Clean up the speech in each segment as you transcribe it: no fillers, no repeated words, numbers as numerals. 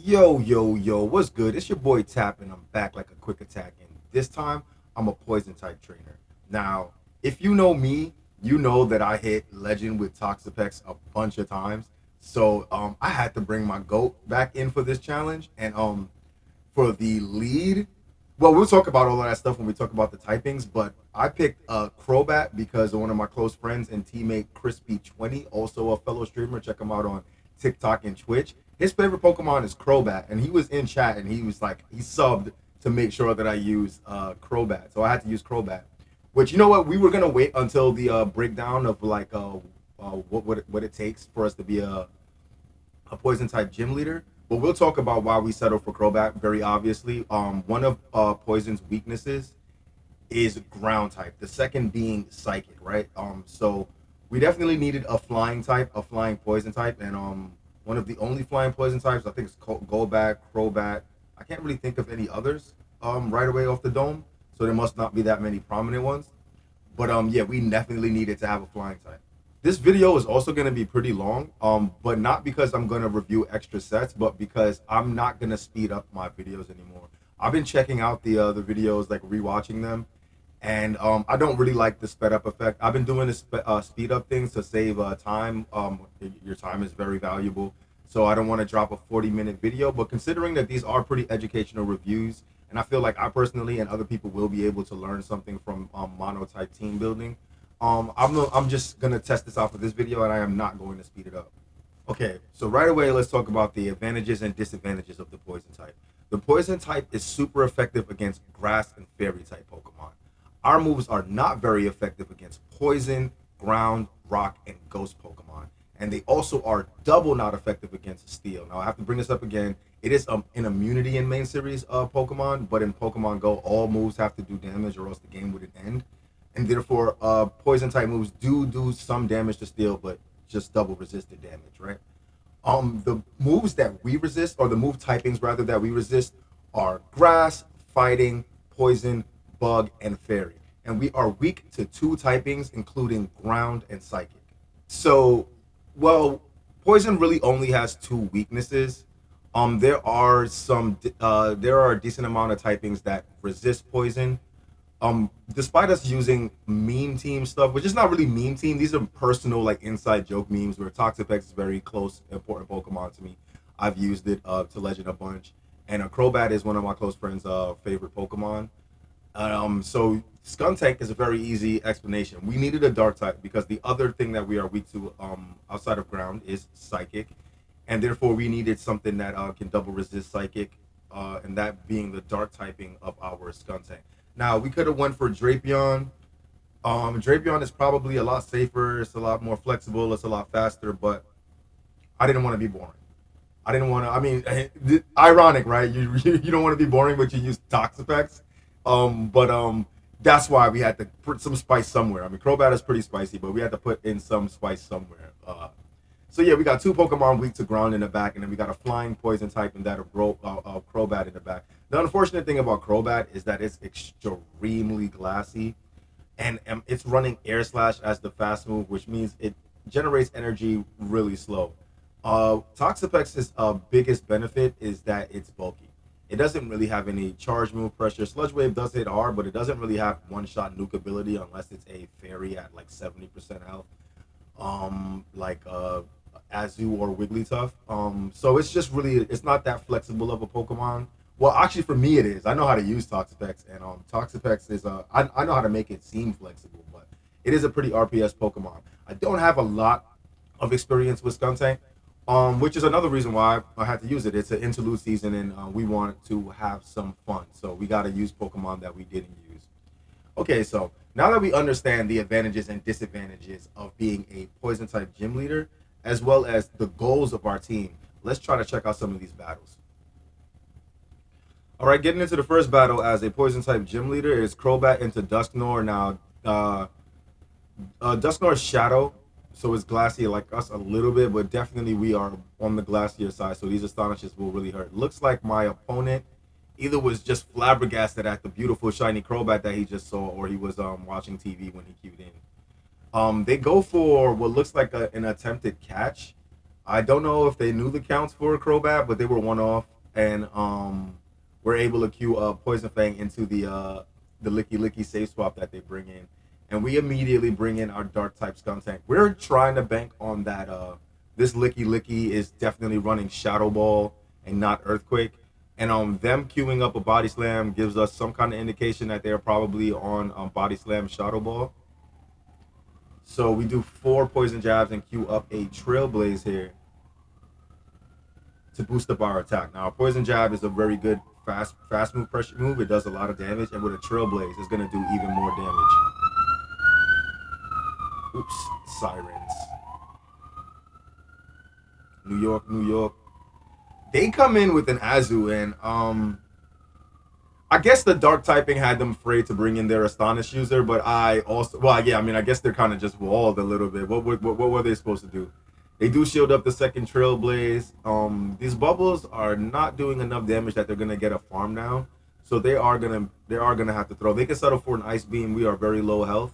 Yo, what's good? It's your boy Tap, and I'm back like a quick attack. And this time, I'm a poison type trainer. Now, if you know me, you know that I hit legend with Toxapex a bunch of times. So I had to bring my goat back in for this challenge. And for the lead, well, we'll talk about all of that stuff when we talk about the typings. But I picked Crobat because one of my close friends and teammate Crispy20, also a fellow streamer. Check him out on TikTok and Twitch. His favorite Pokemon is Crobat, and he was in chat and he was like, he subbed to make sure that I use Crobat, so I had to use Crobat. Which, you know what, we were gonna wait until the breakdown of like what it takes for us to be a poison type gym leader. But we'll talk about why we settled for Crobat. Very obviously, one of Poison's weaknesses is ground type. The second being psychic, right? So we definitely needed a flying type, a flying poison type, and one of the only flying poison types I think is Golbat, Crobat. I can't really think of any others right away off the dome, so there must not be that many prominent ones. But yeah, we definitely needed to have a flying type. This video is also going to be pretty long, but not because I'm going to review extra sets, but because I'm not going to speed up my videos anymore. I've been checking out the videos, like rewatching them, and I don't really like the sped up effect. I've been doing the speed up things to save time. Your time is very valuable, so I don't want to drop a 40-minute video. But considering that these are pretty educational reviews, and I feel like I personally and other people will be able to learn something from monotype team building, I'm just gonna test this out for this video, and I am not going to speed it up. Okay, so right away, let's talk about the advantages and disadvantages of the poison type. The poison type is super effective against grass and fairy type Pokemon. Our moves are not very effective against poison, ground, rock, and ghost Pokemon. And they also are double not effective against steel. Now, I have to bring this up again. It is an immunity in main series of Pokemon, but in Pokemon Go, all moves have to do damage or else the game wouldn't end. And therefore, poison type moves do some damage to steel, but just double resisted damage, right? The moves that we resist, or the move typings rather that we resist, are grass, fighting, poison, bug, and fairy. And we are weak to two typings, including ground and psychic. So, well, poison really only has two weaknesses. There are a decent amount of typings that resist poison. Despite us using meme team stuff, which is not really meme team, these are personal like inside joke memes where Toxapex is very close, important Pokemon to me. I've used it to Legend a bunch, and a Crobat is one of my close friends' favorite Pokemon. So Skuntank is a very easy explanation. We needed a Dark type because the other thing that we are weak to outside of ground is Psychic, and therefore we needed something that can double resist Psychic, and that being the Dark typing of our Skuntank. Now we could have went for Drapion. Drapion is probably a lot safer. It's a lot more flexible. It's a lot faster. But I didn't want to be boring. I didn't want to. I mean, ironic, right? You don't want to be boring, but you use Toxapex. But that's why we had to put some spice somewhere. I mean, Crobat is pretty spicy, but we had to put in some spice somewhere. So yeah, we got two Pokemon weak to ground in the back, and then we got a flying poison type and that of Crobat in the back. The unfortunate thing about Crobat is that it's extremely glassy, and it's running Air Slash as the fast move, which means it generates energy really slow. Toxapex's biggest benefit is that it's bulky. It doesn't really have any charge move pressure. Sludge Wave does hit hard, but it doesn't really have one-shot nuke ability unless it's a fairy at like 70% health, like Azu or Wigglytuff. So it's just really, it's not that flexible of a Pokemon. Well, actually, for me, it is. I know how to use Toxapex, and Toxapex is I know how to make it seem flexible, but it is a pretty RPS Pokemon. I don't have a lot of experience with Skuntank, which is another reason why I had to use it. It's an interlude season, and we want to have some fun, so we got to use Pokemon that we didn't use. Okay, so now that we understand the advantages and disadvantages of being a poison type gym leader, as well as the goals of our team, let's try to check out some of these battles. All right, getting into the first battle as a poison type gym leader is Crobat into Dusknoir. Now, Dusknoir's Shadow, so it's glassy like us a little bit, but definitely we are on the glacier side, so these astonishes will really hurt. Looks like my opponent either was just flabbergasted at the beautiful shiny Crobat that he just saw, or he was watching TV when he queued in. They go for what looks like an attempted catch. I don't know if they knew the counts for a Crobat, but they were one off. and we're able to queue Poison Fang into the Licky Licky safe swap that they bring in, and we immediately bring in our Dark type Scum Tank. We're trying to bank on that. This Licky Licky is definitely running Shadow Ball and not Earthquake, and them queuing up a Body Slam gives us some kind of indication that they're probably on Body Slam Shadow Ball. So we do 4 poison jabs and queue up a Trailblaze here to boost up our attack. Now, a poison jab is a very good fast move pressure move. It does a lot of damage, and with a Trailblaze, it's gonna do even more damage. Oops, sirens. New York, New York. They come in with an Azu, and I guess the dark typing had them afraid to bring in their Astonish user, but I also, well, yeah, I mean, I guess they're kind of just walled a little bit. What were they supposed to do? They do shield up the second Trailblaze. These bubbles are not doing enough damage that they're gonna get a farm down, so they are gonna have to throw. They can settle for an Ice Beam. We are very low health.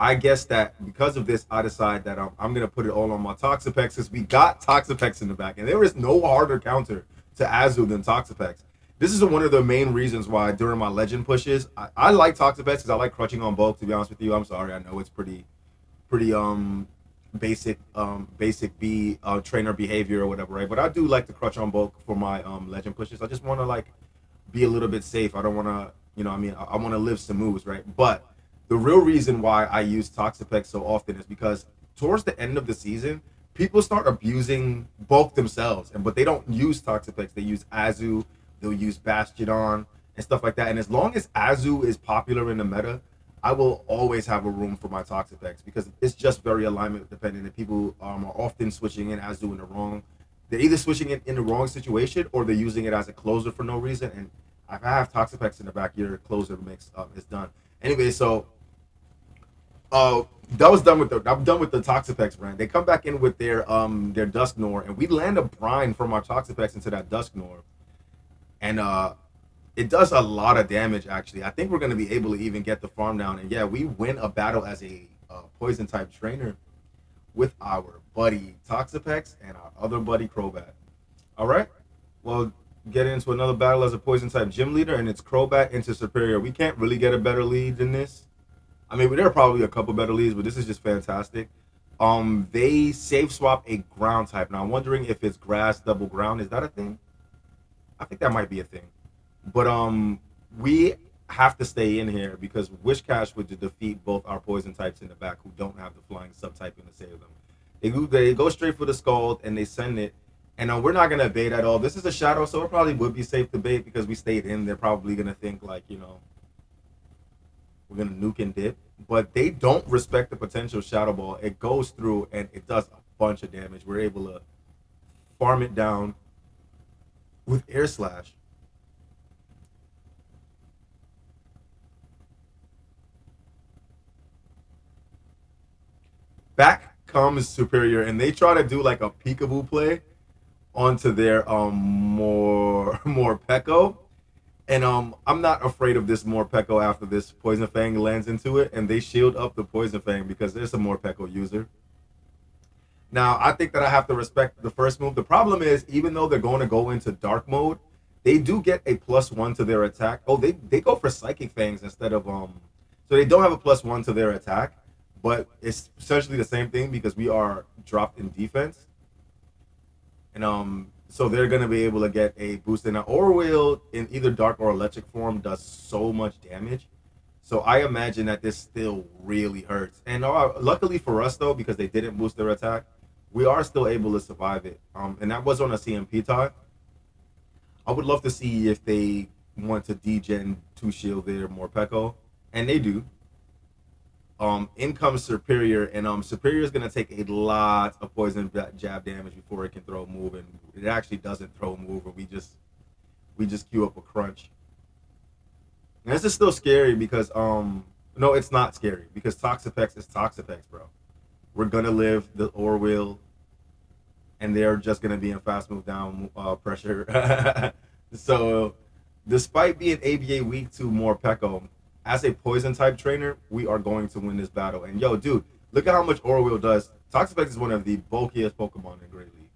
I guess that because of this, I decide that I'm gonna put it all on my Toxapex because we got Toxapex in the back, and there is no harder counter to Azu than Toxapex. This is one of the main reasons why during my legend pushes, I like Toxapex because I like crutching on bulk. To be honest with you, I'm sorry, I know it's pretty basic B trainer behavior or whatever, right? But I do like to crutch on bulk for my legend pushes. I just want to like be a little bit safe. I don't want to, I mean, I want to live smooth, right? But the real reason why I use Toxapex so often is because towards the end of the season, people start abusing bulk themselves, but they don't use Toxapex. They use Azu, they'll use Bastiodon and stuff like that. And as long as Azu is popular in the meta, I will always have a room for my Toxapex because it's just very alignment dependent. And people are often switching in Azu in the wrong. They're either switching it in the wrong situation or they're using it as a closer for no reason. And if I have Toxapex in the back, your closer mix is done. Anyway, so that was done with the. I'm done with the Toxapex brand. They come back in with their Dusknoir, and we land a brine from our Toxapex into that Dusknoir, and it does a lot of damage. Actually, I think we're gonna be able to even get the farm down, and yeah, we win a battle as a poison type trainer with our buddy Toxapex and our other buddy Crobat. All right, well, get into another battle as a poison type gym leader, and it's Crobat into Superior. We can't really get a better lead than this. I mean, there are probably a couple better leads, but this is just fantastic. They save swap a ground type. Now I'm wondering if it's grass double ground. Is that a thing? I think that might be a thing. But we have to stay in here because Wish Cash would defeat both our poison types in the back who don't have the flying subtyping to save them. They go straight for the Scald and they send it. And we're not gonna bait at all. This is a shadow, so it probably would be safe to bait because we stayed in. They're probably gonna think like, we're gonna nuke and dip, but they don't respect the potential shadow ball. It goes through and it does a bunch of damage. We're able to farm it down with air slash. Back comes Superior, and they try to do like a peekaboo play onto their more Pekko. And I'm not afraid of this Morpeko after this Poison Fang lands into it, and they shield up the Poison Fang because there's a Morpeko user. Now, I think that I have to respect the first move. The problem is, even though they're going to go into Dark Mode, they do get a +1 to their attack. Oh, they go for Psychic Fangs instead of so they don't have a +1 to their attack, but it's essentially the same thing because we are dropped in defense, and so they're gonna be able to get a boost. And Orwell in either dark or electric form does so much damage. So I imagine that this still really hurts. And luckily for us though, because they didn't boost their attack, we are still able to survive it. And that was on a CMP tie. I would love to see if they want to degen to shield their Morpeko, and they do. In comes Superior, and Superior is gonna take a lot of poison jab damage before it can throw a move, and it actually doesn't throw a move, and we just queue up a crunch. And this is still scary because no, it's not scary because Toxapex is Toxapex, bro. We're gonna live the Orwell, and they're just gonna be in fast move down pressure. So, despite being ABA weak to Morpeko, as a poison type trainer, we are going to win this battle. And yo, dude, look at how much Orwell does. Toxapex is one of the bulkiest Pokemon in Great League.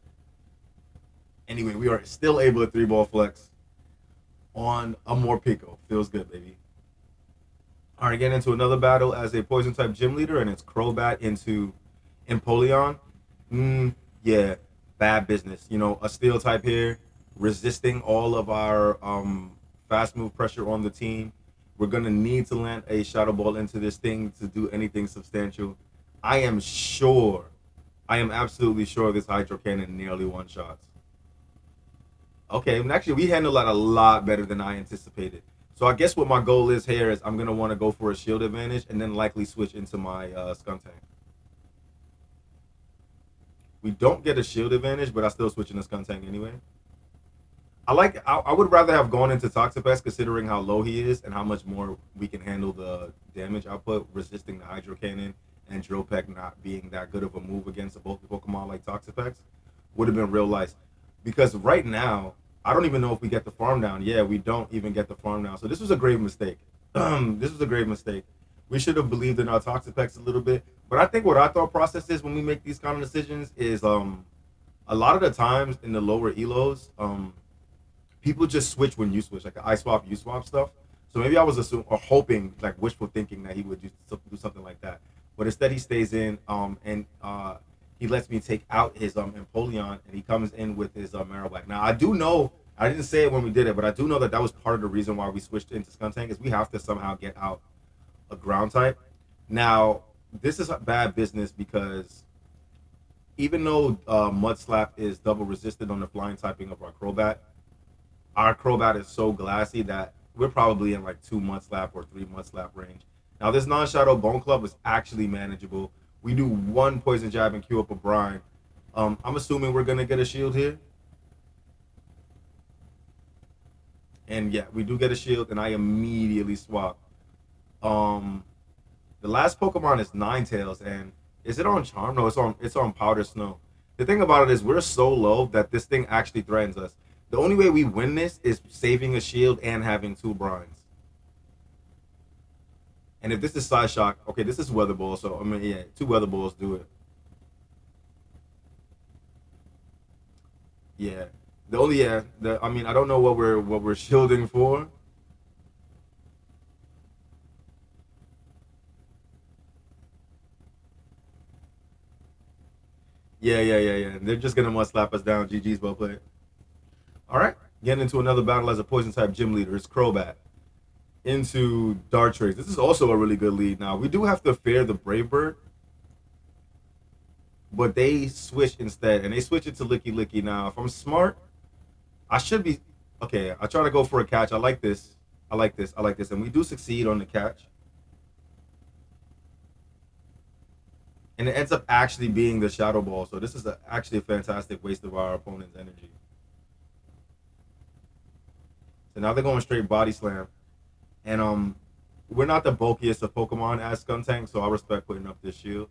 Anyway, we are still able to three ball flex on a more Pico. Feels good, baby. All right, getting into another battle as a poison type gym leader, and it's Crobat into Empoleon. Mm, yeah, bad business. You know, a steel type here, resisting all of our fast move pressure on the team. We're gonna need to land a shadow ball into this thing to do anything substantial. I am sure, I am absolutely sure this Hydro Cannon nearly one shots. Okay, and actually, we handled that a lot better than I anticipated. So I guess what my goal is here is I'm gonna want to go for a shield advantage and then likely switch into my Skuntank. We don't get a shield advantage, but I still switch into Skuntank anyway. I would rather have gone into Toxapex considering how low he is and how much more we can handle the damage output, resisting the Hydro Cannon and Drill Peck not being that good of a move against a bulky Pokemon like Toxapex would have been real nice. Because right now, I don't even know if we get the farm down. Yeah, we don't even get the farm down. So this was a grave mistake. This was a grave mistake. We should have believed in our Toxapex a little bit. But I think what our thought process is when we make these kind of decisions is a lot of the times in the lower elos, people just switch when you switch, like the I swap, you swap stuff. So maybe I was assuming or hoping, like wishful thinking, that he would do something like that. But instead, he stays in and he lets me take out his Empoleon and he comes in with his Marowak. Now I do know I didn't say it when we did it, but I do know that that was part of the reason why we switched into Skuntank is we have to somehow get out a ground type. Now this is a bad business because even though Mud Slap is double resisted on the flying typing of our Crobat is so glassy that we're probably in like 2 Mud Slap or 3 Mud Slap range. Now this non-shadow Bone Club is actually manageable. We do one poison jab and queue up a brine. I'm assuming we're gonna get a shield here, and yeah, we do get a shield, and I immediately swap. Um, the last Pokemon is Ninetales, and is it on Charm? No, it's on Powder Snow. The thing about it is we're so low that this thing actually threatens us. The only way we win this is saving a shield and having two brines. And if this is Side Shock, okay, this is Weather Ball, so I mean, yeah, two Weather Balls do it. Yeah, the only yeah, the I mean, I don't know what we're shielding for. Yeah, yeah, yeah, yeah. They're just gonna must slap us down. GG's, well played. All right, getting into another battle as a poison type gym leader. It's Crobat into Dartrix. This is also a really good lead. Now we do have to fear the Brave Bird, but they switch instead, and they switch it to Licky Licky. Now, if I'm smart, I should be okay. I try to go for a catch. I like this. I like this. I like this, and we do succeed on the catch, and it ends up actually being the Shadow Ball. So this is actually a fantastic waste of our opponent's energy. So now they're going straight Body Slam, and we're not the bulkiest of Pokemon as Skuntank, so I respect putting up this shield.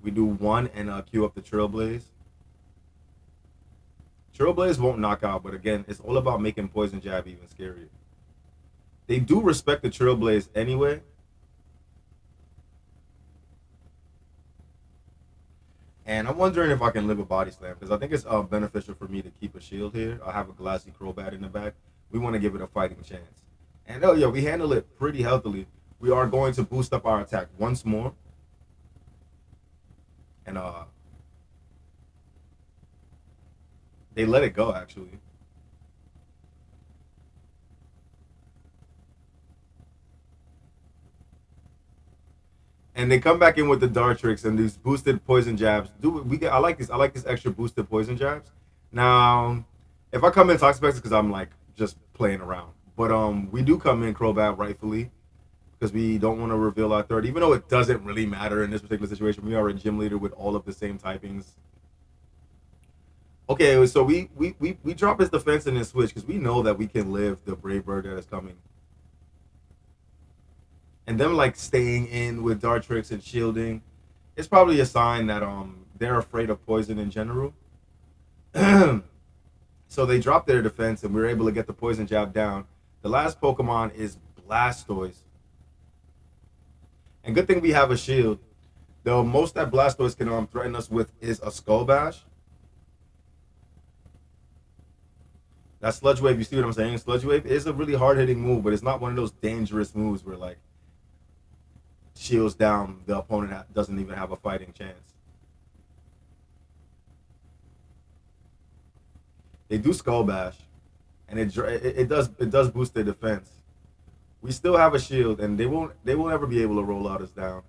We do one and queue up the Trailblaze. Trailblaze won't knock out, but again, it's all about making Poison Jab even scarier. They do respect the Trailblaze anyway, and I'm wondering if I can live a Body Slam because I think it's beneficial for me to keep a shield here. I have a Glassy Crobat in the back. We want to give it a fighting chance. And oh yeah, we handle it pretty healthily. We are going to boost up our attack once more, and they let it go actually. And they come back in with the dart tricks and these boosted poison jabs. Do we get? I like this. I like this extra boosted poison jabs. Now, if I come in Toxapex, because I'm like just playing around. But we do come in Crobat rightfully because we don't want to reveal our third, even though it doesn't really matter in this particular situation. We are a gym leader with all of the same typings. Okay, so we drop his defense and then switch because we know that we can live the Brave Bird that is coming. And them like staying in with dart tricks and shielding, it's probably a sign that they're afraid of poison in general. So they drop their defense and we are able to get the poison jab down. The last Pokemon is Blastoise. And good thing we have a shield. The most that Blastoise can threaten us with is a Skull Bash. That Sludge Wave, you see what I'm saying? Sludge Wave is a really hard hitting move, but it's not one of those dangerous moves where like shields down the opponent doesn't even have a fighting chance. They do Skull Bash, and it does boost their defense. We still have a shield, and they won't ever be able to roll out us down.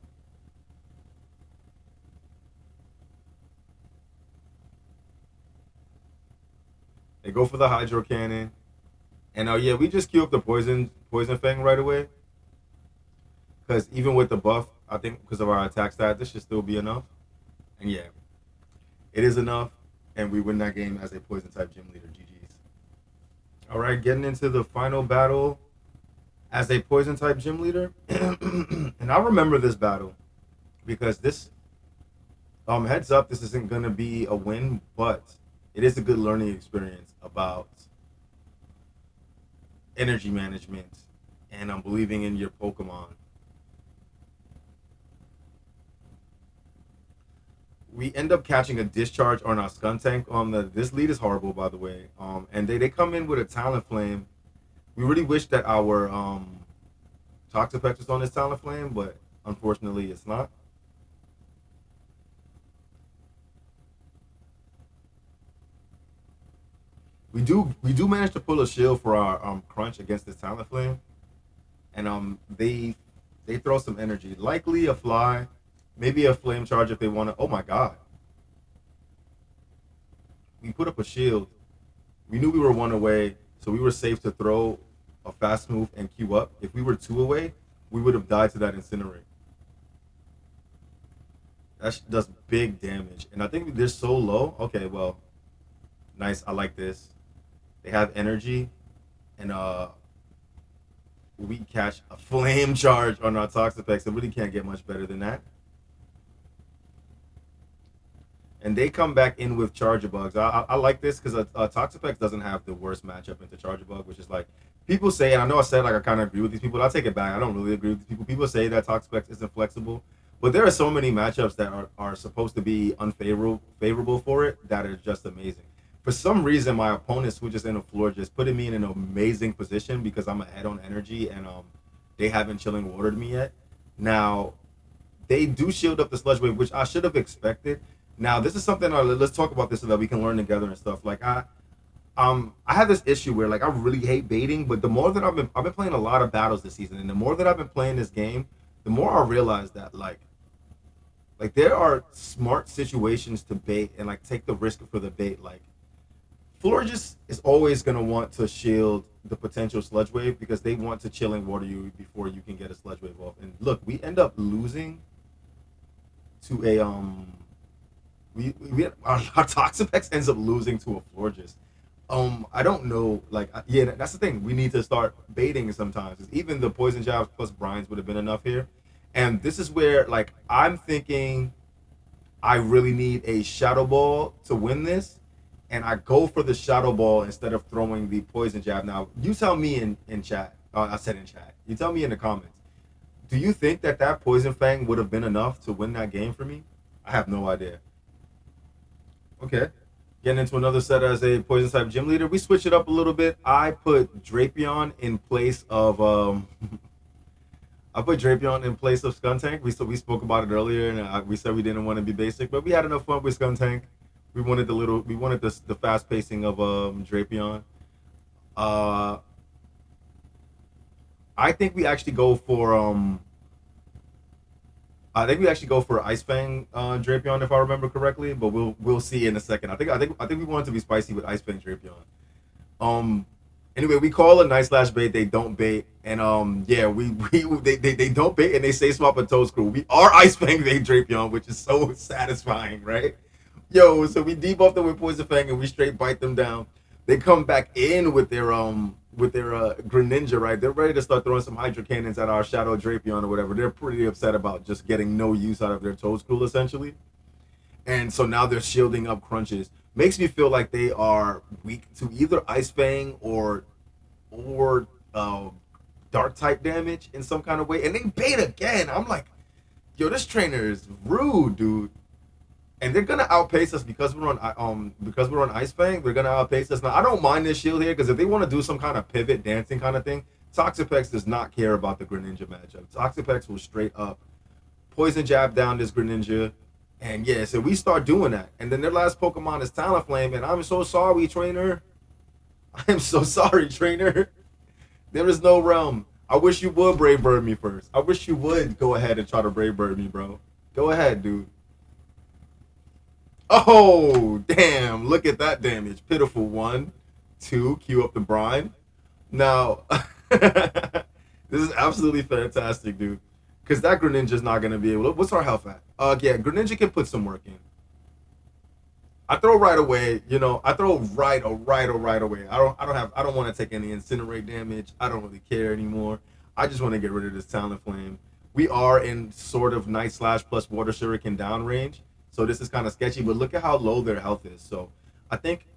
They go for the Hydro Cannon, and yeah, we just queue up the Poison Fang right away. Because even with the buff, I think because of our attack stat, this should still be enough. And yeah, it is enough, and we win that game as a Poison type gym leader. GG's. All right, getting into the final battle as a Poison type gym leader, and I remember this battle because this heads up, this isn't gonna be a win, but it is a good learning experience about energy management and believing in your Pokemon. We end up catching a discharge on our Skuntank. This lead is horrible, by the way. And they come in with a Talent Flame. We really wish that our Toxapex was on this Talent Flame, but unfortunately, it's not. We do manage to pull a shield for our Crunch against this Talent Flame, and they throw some energy, likely a Fly, maybe a Flame Charge if they want to. Oh my God, we put up a shield. We knew we were one away, so we were safe to throw a fast move and queue up. If we were two away, we would have died to that Incinerate. That does big damage, and I think they're so low. Okay, well, nice. I like this. They have energy, and we catch a Flame Charge on our Toxapex. It really can't get much better than that. And they come back in with Charger Bugs. I like this because Toxapex doesn't have the worst matchup into Charger Bug, which is like people say, and I know I said like I kind of agree with these people. I take it back. I don't really agree with these people. People say that Toxapex isn't flexible, but there are so many matchups that are supposed to be unfavorable favorable for it that are just amazing. For some reason, my opponent switches in a floor, just putting me in an amazing position because I'm ahead on energy and they haven't chilling watered me yet. Now they do shield up the sludge wave, which I should have expected. Now this is something. Let's talk about this so that we can learn together and stuff. Like I have this issue where like I really hate baiting, but the more that I've been playing a lot of battles this season, and the more that I've been playing this game, the more I realize that like there are smart situations to bait and like take the risk for the bait. Like Florges is always gonna want to shield the potential sludge wave because they want to chilling water you before you can get a sludge wave off. And look, we end up losing to a our Toxapex ends up losing to a Florges. I don't know. Like, yeah, that's the thing. We need to start baiting sometimes. 'Cause even the poison jabs plus brines would have been enough here. And this is where, like, I'm thinking I really need a shadow ball to win this, and I go for the shadow ball instead of throwing the poison jab. Now, you tell me in chat. I said in chat. You tell me in the comments. Do you think that that poison fang would have been enough to win that game for me? I have no idea. Okay. Getting into another set as a poison type gym leader, we switch it up a little bit. I put Drapion in place of I put Drapion in place of Skuntank. We spoke about it earlier, and we said we didn't want to be basic, but we had enough fun with Skuntank. We wanted the fast pacing of Drapion. Uh, I think we actually go for I think we actually go for Ice Fang Drapion if I remember correctly, but we'll see in a second. I think we want it to be spicy with Ice Fang Drapion. Um. Anyway, we call a nice slash bait. They don't bait, and yeah, they don't bait, and they say swap a toes crew. We are Ice Fang they Drapion, which is so satisfying, right? Yo, so we debuff them with Poison Fang, and we straight bite them down. They come back in with their Greninja, right? They're ready to start throwing some Hydro Cannons at our Shadow Drapion or whatever. They're pretty upset about just getting no use out of their toes crew, essentially. And so now they're shielding up crunches. Makes me feel like they are weak to either Ice Fang or dark type damage in some kind of way. And they bait again. I'm like, Yo, this trainer is rude, dude. And they're gonna outpace us because we're on Ice Fang. They're gonna outpace us. Now I don't mind this shield here because if they want to do some kind of pivot dancing kind of thing, Toxapex does not care about the Greninja matchup. Toxapex will straight up poison jab down this Greninja, and yeah, so we start doing that. And then their last Pokemon is Talonflame, and I'm so sorry, trainer. I am so sorry, trainer. There is no realm. I wish you would Brave Bird me first. I wish you would go ahead and try to Brave Bird me, bro. Go ahead, dude. Oh, damn. Look at that damage. Pitiful one. Two. Cue up the brine. Now, this is absolutely fantastic, dude. Because that Greninja's not going to be able to. What's our health at? Yeah, Greninja can put some work in. I throw right away, I throw right away. I don't want to take any incinerate damage. I don't really care anymore. I just want to get rid of this talent flame. We are in sort of night slash plus water shuriken down range. So this is kind of sketchy, but look at how low their health is. So I think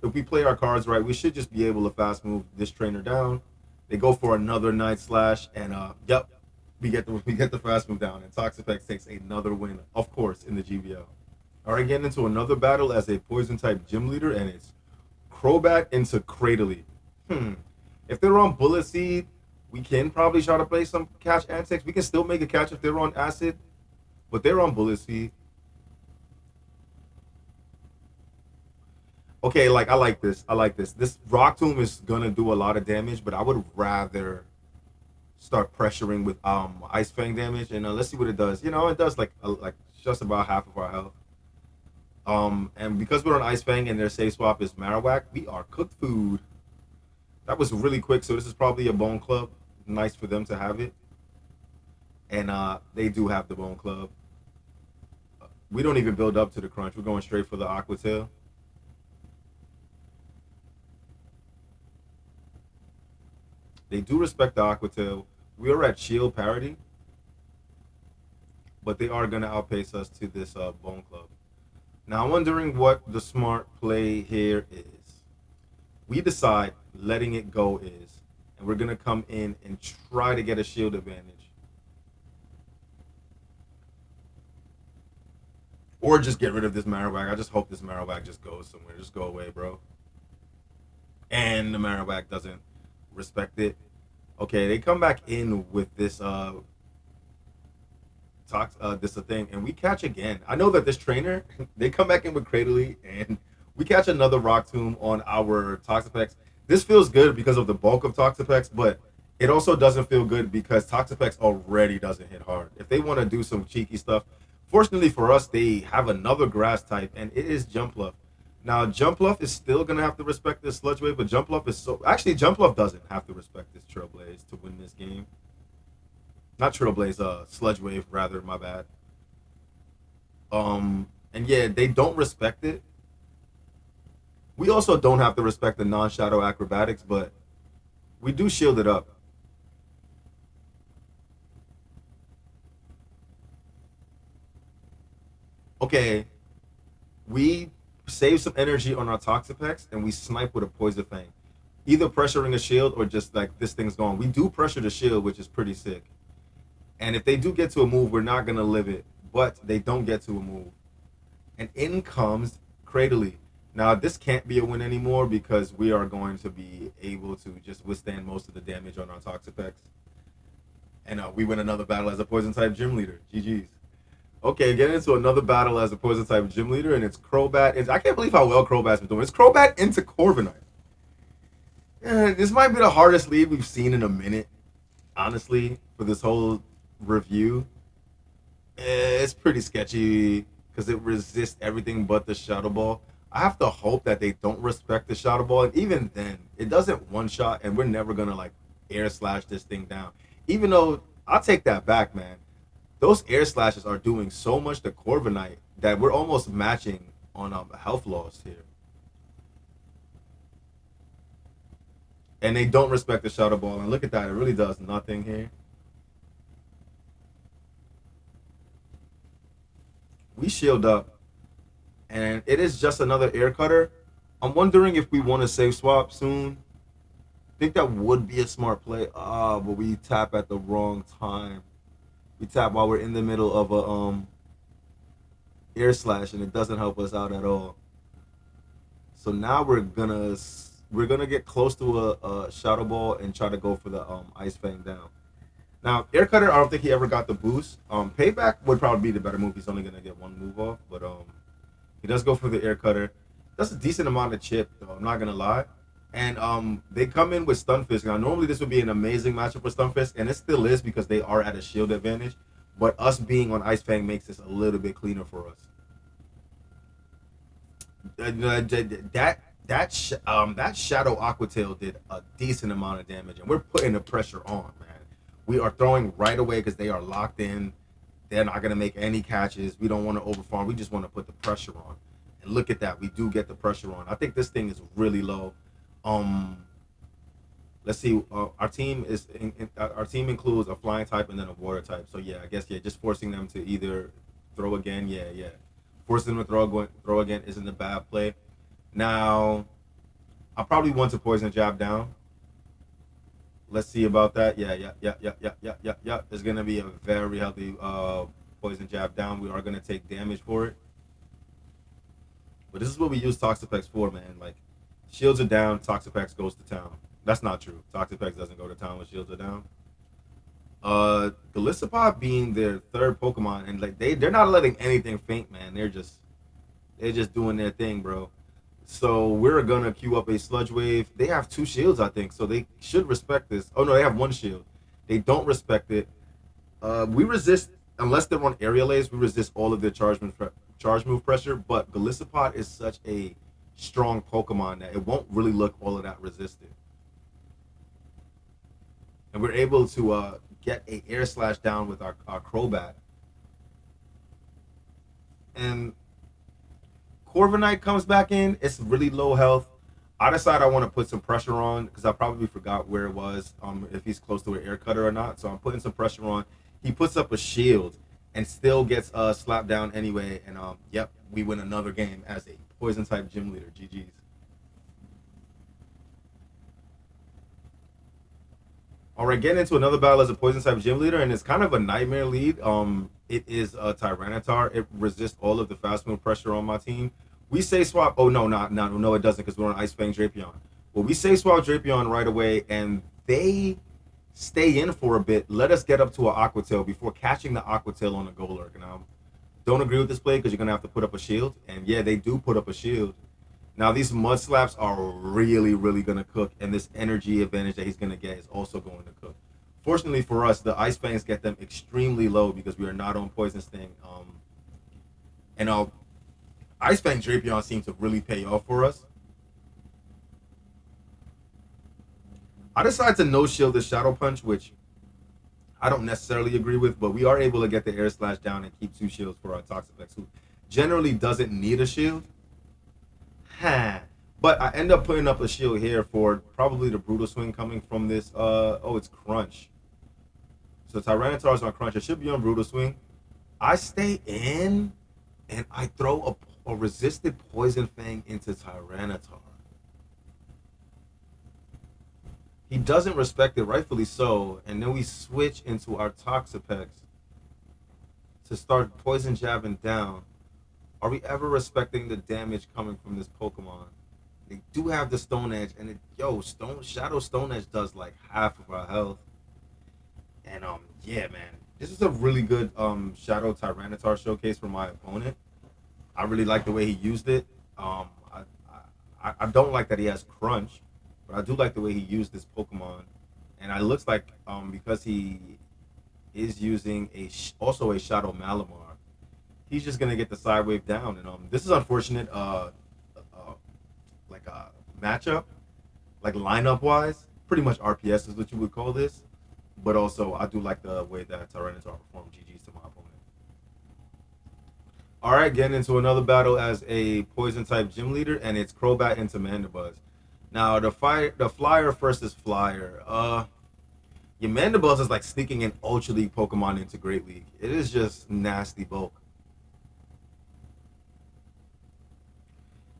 if we play our cards right, we should just be able to fast move this trainer down. They go for another night slash, and yep, we get the fast move down, and Toxapex takes another win, of course, in the GBL. All right, getting into another battle as a poison type gym leader, and it's Crobat into Cradily. Hmm. If they're on Bullet Seed, we can probably try to play some catch antics. We can still make a catch if they're on Acid, but they're on Bullet Seed. Okay, like I like this. I like this. This Rock Tomb is gonna do a lot of damage, but I would rather start pressuring with Ice Fang damage, and let's see what it does. It does like just about half of our health. And because we're on Ice Fang and their safe swap is Marowak, we are cooked food. That was really quick, so this is probably a Bone Club. Nice for them to have it, and they do have the Bone Club. We don't even build up to the crunch. We're going straight for the Aqua Tail. They do respect the Aqua Tail. We are at shield parity, but they are gonna outpace us to this Bone Club. Now I'm wondering what the smart play here is. We decide letting it go is, and we're gonna come in and try to get a shield advantage, or just get rid of this Marowak. I just hope this Marowak just goes somewhere. Just go away, bro. And the Marowak doesn't respect it. Okay, they come back in with this this a thing, and we catch again. I know that this trainer, they come back in with Cradily, and we catch another Rock Tomb on our Toxapex. This feels good because of the bulk of Toxapex, but it also doesn't feel good because Toxapex already doesn't hit hard. If they want to do some cheeky stuff, fortunately for us, they have another grass type, and it is Jumpluff. Now, Jumpluff is still gonna have to respect this Sludge Wave, but Jumpluff is so actually Jumpluff doesn't have to respect this Trailblaze to win this game. Not Trailblaze, Sludge Wave rather. My bad. And yeah, they don't respect it. We also don't have to respect the non-shadow acrobatics, but we do shield it up. Okay, we save some energy on our Toxapex and we snipe with a Poison Fang. Either pressuring a shield or just like this thing's gone. We do pressure the shield, which is pretty sick. And if they do get to a move, we're not gonna live it. But they don't get to a move. And in comes Cradily. Now this can't be a win anymore because we are going to be able to just withstand most of the damage on our Toxapex. And we win another battle as a poison type gym leader. GG's. Okay, getting into another battle as a poison type gym leader, and it's Crobat. I can't believe how well Crobat's been doing. It's Crobat into Corviknight. This might be the hardest lead we've seen in a minute, honestly, for this whole review. It's pretty sketchy because it resists everything but the Shadow Ball. I have to hope that they don't respect the Shadow Ball, and even then, it doesn't one shot, and we're never gonna like air slash this thing down. Even though I'll take that back, man. Those air slashes are doing so much to Corviknight that we're almost matching on health loss here. And they don't respect the Shadow Ball, and look at that, it really does nothing here. We shield up, and it is just another air cutter. I'm wondering if we want to save swap soon. I think that would be a smart play. But we tap at the wrong time. We tap while we're in the middle of a air slash, and it doesn't help us out at all. So now we're gonna get close to a shadow ball and try to go for the ice fang down. Now air cutter, I don't think he ever got the boost. Payback would probably be the better move. He's only gonna get one move off, but he does go for the air cutter. That's a decent amount of chip, though. I'm not gonna lie. And they come in with Stunfisk. Now, normally this would be an amazing matchup for Stunfisk, and it still is because they are at a shield advantage. But us being on Ice Fang makes this a little bit cleaner for us. That Shadow Aquatail did a decent amount of damage, and we're putting the pressure on, man. We are throwing right away because they are locked in. They're not gonna make any catches. We don't want to overfarm. We just want to put the pressure on. And look at that, we do get the pressure on. I think this thing is really low. Um, let's see. Our team includes a flying type and then a water type. So yeah, I guess yeah, just forcing them to either throw again. Yeah, yeah. Forcing them to throw again isn't a bad play. Now, I probably want to poison jab down. Let's see about that. Yeah, yeah, yeah, yeah, yeah, yeah, yeah, yeah. It's gonna be a very healthy poison jab down. We are gonna take damage for it. But this is what we use Toxapex for, man. Like, shields are down, Toxapex goes to town. That's not true. Toxapex doesn't go to town when shields are down. Golisopod being their third Pokemon, and like they're not letting anything faint, man. They're just doing their thing, bro. So we're gonna queue up a Sludge Wave. They have two shields, I think, so they should respect this. Oh no, they have one shield. They don't respect it. We resist unless they're on aerial A's. We resist all of their charge move pressure. But Golisopod is such a strong Pokemon that it won't really look all of that resisted. And we're able to get a air slash down with our Crobat. And Corviknight comes back in. It's really low health. I decide I want to put some pressure on because I probably forgot where it was, if he's close to an air cutter or not. So I'm putting some pressure on. He puts up a shield and still gets slapped down anyway. And yep, we win another game as a poison type gym leader. GG's. All right, getting into another battle as a poison type gym leader, and it's kind of a nightmare lead. It is a Tyranitar. It resists all of the fast move pressure on my team. We say swap. Oh no, no, it doesn't because we're on Ice Fang Drapion. Well, we say swap Drapion right away, and they stay in for a bit. Let us get up to an Aquatail before catching the Aquatail on the Golurk. Now, don't agree with this play because you're gonna have to put up a shield, and yeah, they do put up a shield. Now these mud slaps are really, really gonna cook, and this energy advantage that he's gonna get is also going to cook. Fortunately for us, the ice fangs get them extremely low because we are not on poison sting. And ice fang Drapion seems to really pay off for us. I decided to no shield the shadow punch, which I don't necessarily agree with, but we are able to get the air slash down and keep two shields for our Toxapex, who generally doesn't need a shield. But I end up putting up a shield here for probably the brutal swing coming from this. Oh, it's crunch. So Tyranitar's on crunch. It should be on brutal swing. I stay in, and I throw a resisted poison fang into Tyranitar. He doesn't respect it, rightfully so. And then we switch into our Toxapex to start poison jabbing down. Are we ever respecting the damage coming from this Pokemon? They do have the Stone Edge, and Shadow Stone Edge does like half of our health. And yeah, man, this is a really good Shadow Tyranitar showcase for my opponent. I really like the way he used it. I don't like that he has Crunch, but I do like the way he used this Pokemon. And it looks like because he is using also a Shadow Malamar, he's just gonna get the side wave down. And this is unfortunate. Like a matchup, like lineup wise, pretty much RPS is what you would call this. But also, I do like the way that Tyranitar performed. GG's to my opponent. All right, getting into another battle as a poison type gym leader, and it's Crobat into Mandibuzz. Now the flyer versus flyer. Your Mandibuzz is like sneaking in Ultra League Pokemon into Great League. It is just nasty bulk.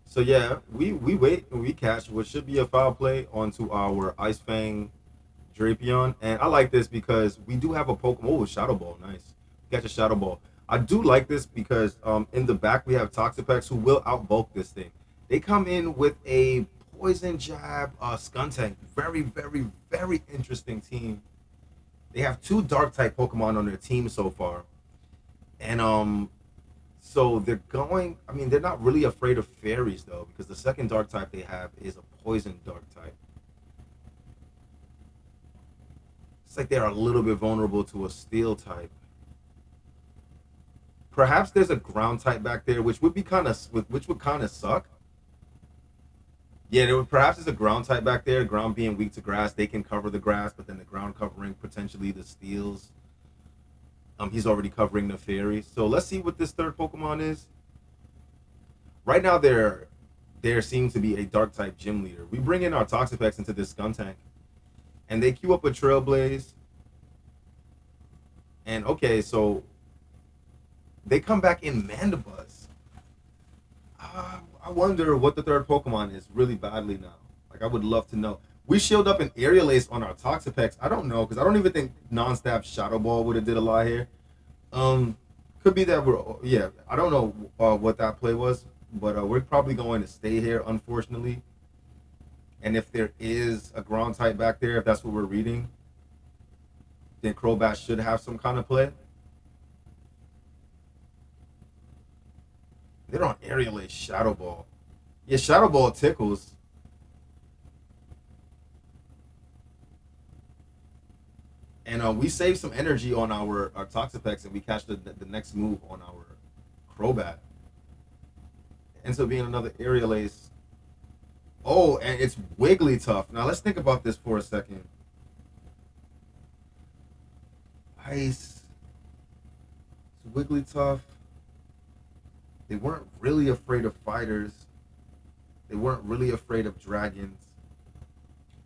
So yeah, we wait and we catch what should be a foul play onto our Ice Fang Drapion, and I like this because we do have a Pokemon. Oh, Shadow Ball, nice. Catch a Shadow Ball. I do like this because in the back we have Toxapex who will outbulk this thing. They come in with a Poison Jab, Skuntank. Very, very, very interesting team. They have two Dark type Pokemon on their team so far, and so they're going. I mean, they're not really afraid of fairies though, because the second Dark type they have is a Poison Dark type. It's like they're a little bit vulnerable to a Steel type. Perhaps there's a Ground type back there, which would be which would kind of suck. Yeah, perhaps there's a Ground type back there. Ground being weak to grass, they can cover the grass, but then the ground covering potentially the steels. He's already covering the fairy. So let's see what this third Pokemon is. Right now, there seems to be a Dark type gym leader. We bring in our Toxapex into this Skuntank, and they queue up a Trailblaze. And okay, so they come back in Mandibuzz. I wonder what the third Pokemon is really badly now. Like, I would love to know. We shielded up an Aerial Ace on our Toxapex. I don't know, because I don't even think non-stab Shadow Ball would have did a lot here. Could be that yeah, I don't know what that play was, but we're probably going to stay here, unfortunately. And if there is a ground type back there, if that's what we're reading, then Crobat should have some kind of play. They're on Aerial Ace Shadow Ball. Yeah, Shadow Ball tickles. And we save some energy on our Toxapex, and we catch the next move on our Crobat. Ends up being another Aerial Ace. Oh, and it's Wigglytuff. Now let's think about this for a second. Ice. It's Wigglytuff. They weren't really afraid of fighters. They weren't really afraid of dragons.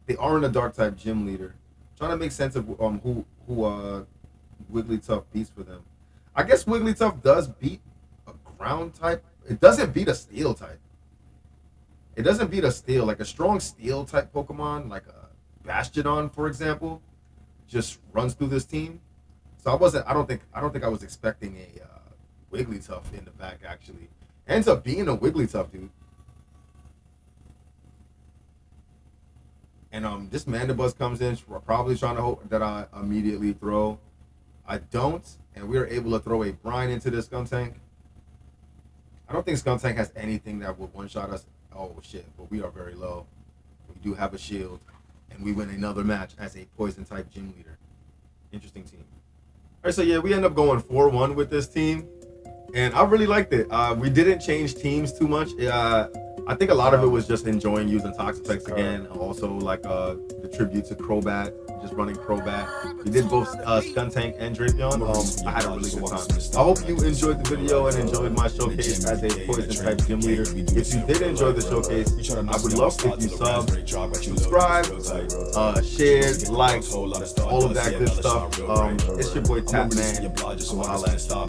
They aren't a Dark type gym leader. Trying to make sense of who Wigglytuff beats for them. I guess Wigglytuff does beat a ground type. It doesn't beat a steel type. It doesn't beat a steel, like a strong steel type Pokemon, like a Bastiodon, for example, just runs through this team. So I don't think I was expecting a Wigglytuff in the back. Actually, ends up being a Wigglytuff, dude. And this Mandibuzz comes in, probably trying to hope that I immediately throw. I don't, and we are able to throw a Brine into this Skuntank. I don't think Skuntank has anything that would one-shot us. Oh, shit, but we are very low. We do have a shield, and we win another match as a Poison-type gym leader. Interesting team. All right, so yeah, we end up going 4-1 with this team, and I really liked it. We didn't change teams too much. I think a lot of it was just enjoying using Toxapex again. Also, like the tribute to Crobat, just running Crobat. We did both Skuntank and Drapion. I had a really good time. I hope you enjoyed the video and enjoyed my showcase as a Poison-type gym leader. If you did enjoy the showcase, I would love if you subscribe, share, like, all of that good stuff. It's your boy Tap Man.